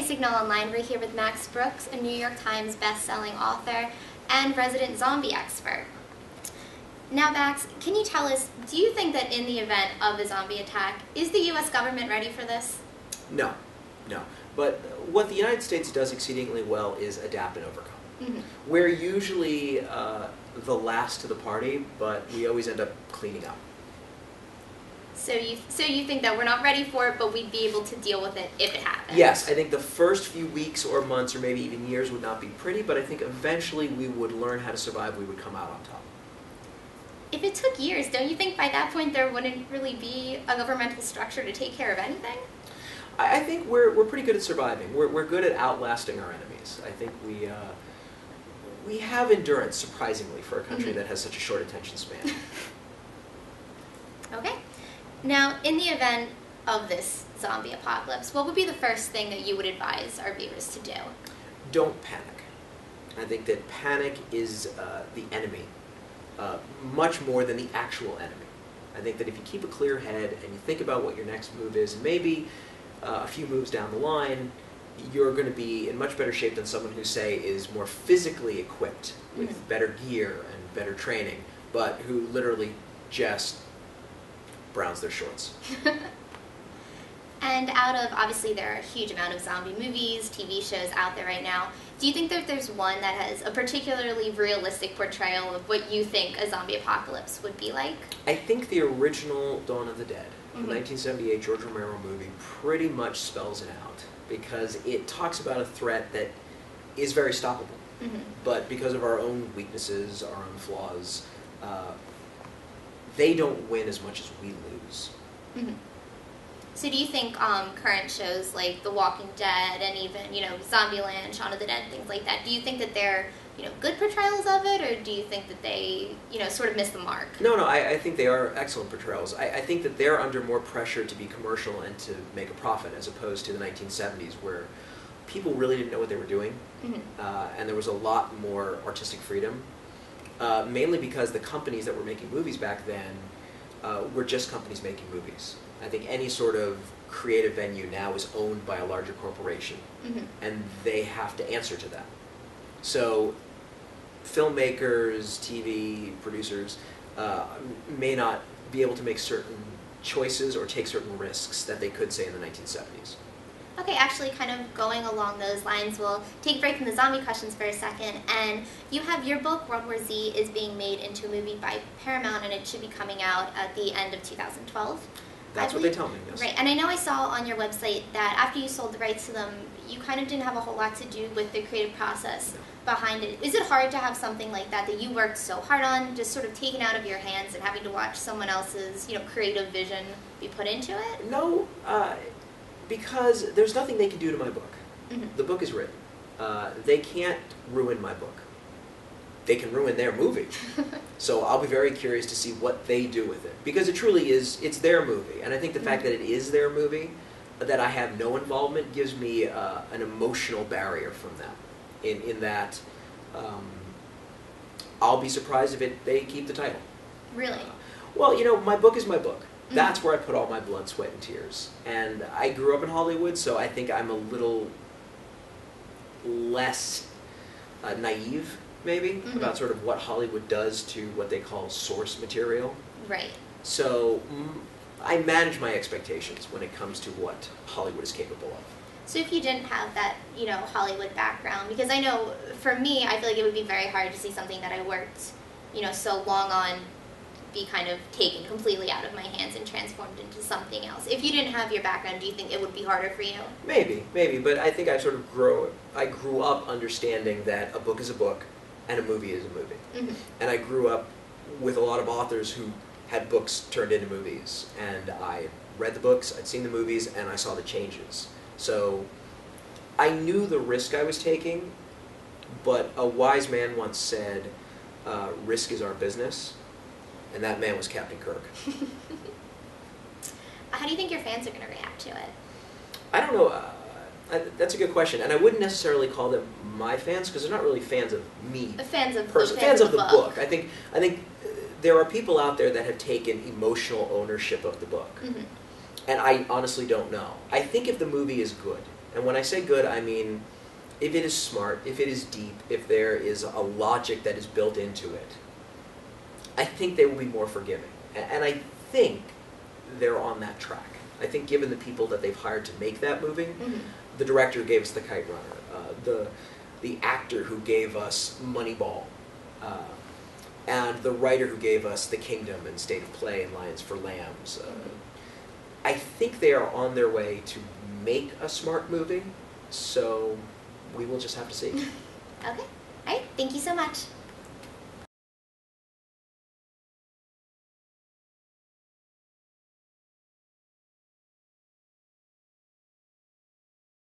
Signal Online. We're here with Max Brooks, a New York Times best-selling author and resident zombie expert. Now, Max, can you tell us, do you think that in the event of a zombie attack, is the U.S. government ready for this? No. But what the United States does exceedingly well is adapt and overcome. Mm-hmm. We're usually the last to the party, but we always end up cleaning up. So you think that we're not ready for it, but we'd be able to deal with it if it happens? Yes, I think the first few weeks or months or maybe even years would not be pretty, but I think eventually we would learn how to survive, we would come out on top. If it took years, don't you think by that point there wouldn't really be a governmental structure to take care of anything? I think we're pretty good at surviving. We're good at outlasting our enemies. I think we have endurance, surprisingly, for a country that has such a short attention span. Okay. Now, in the event of this zombie apocalypse, what would be the first thing that you would advise our viewers to do? Don't panic. I think that panic is the enemy, much more than the actual enemy. I think that if you keep a clear head and you think about what your next move is, and maybe a few moves down the line, you're going to be in much better shape than someone who, say, is more physically equipped with better gear and better training, but who literally just browns their shorts. And out of, obviously there are a huge amount of zombie movies, TV shows out there right now, do you think that there's one that has a particularly realistic portrayal of what you think a zombie apocalypse would be like? I think the original Dawn of the Dead, the 1978 George Romero movie, pretty much spells it out, because it talks about a threat that is very stoppable. But because of our own weaknesses, our own flaws, they don't win as much as we lose. So do you think current shows like The Walking Dead and even, Zombieland, Shaun of the Dead, things like that, do you think that they're, good portrayals of it, or do you think that they, sort of miss the mark? No, I think they are excellent portrayals. I think that they're under more pressure to be commercial and to make a profit, as opposed to the 1970s, where people really didn't know what they were doing, and there was a lot more artistic freedom, mainly because the companies that were making movies back then were just companies making movies. I think any sort of creative venue now is owned by a larger corporation, and they have to answer to that. So filmmakers, TV producers may not be able to make certain choices or take certain risks that they could say in the 1970s. Okay, actually kind of going along those lines, we'll take a break from the zombie questions for a second, and you have your book, World War Z, is being made into a movie by Paramount, and it should be coming out at the end of 2012. That's what they tell me, yes. Right, and I know I saw on your website that after you sold the rights to them, you kind of didn't have a whole lot to do with the creative process behind it. Is it hard to have something like that you worked so hard on, just sort of taken out of your hands and having to watch someone else's, creative vision be put into it? No, because there's nothing they can do to my book. The book is written. They can't ruin my book. They can ruin their movie. So I'll be very curious to see what they do with it. Because it truly is, it's their movie. And I think the fact that it is their movie, that I have no involvement, gives me an emotional barrier from them. In that, I'll be surprised if they keep the title. Really? Well, my book is my book. That's where I put all my blood, sweat, and tears. And I grew up in Hollywood, so I think I'm a little less naive, maybe, about sort of what Hollywood does to what they call source material. Right. So I manage my expectations when it comes to what Hollywood is capable of. So if you didn't have that, Hollywood background, because I know, for me, I feel like it would be very hard to see something that I worked, so long on be kind of taken completely out of my hands and transformed into something else. If you didn't have your background, do you think it would be harder for you? Maybe, but I think I grew up understanding that a book is a book and a movie is a movie. And I grew up with a lot of authors who had books turned into movies, and I read the books, I'd seen the movies, and I saw the changes. So I knew the risk I was taking, but a wise man once said, risk is our business. And that man was Captain Kirk. How do you think your fans are going to react to it? I don't know. That's a good question. And I wouldn't necessarily call them my fans, because they're not really fans of me. Fans of the book. I think there are people out there that have taken emotional ownership of the book. And I honestly don't know. I think if the movie is good, And when I say good, I mean if it is smart, if it is deep, if there is a logic that is built into it, I think they will be more forgiving. And I think they're on that track. I think given the people that they've hired to make that movie, the director who gave us The Kite Runner, the actor who gave us Moneyball, and the writer who gave us The Kingdom and State of Play and Lions for Lambs, I think they are on their way to make a smart movie, so we will just have to see. Okay. All right. Thank you so much.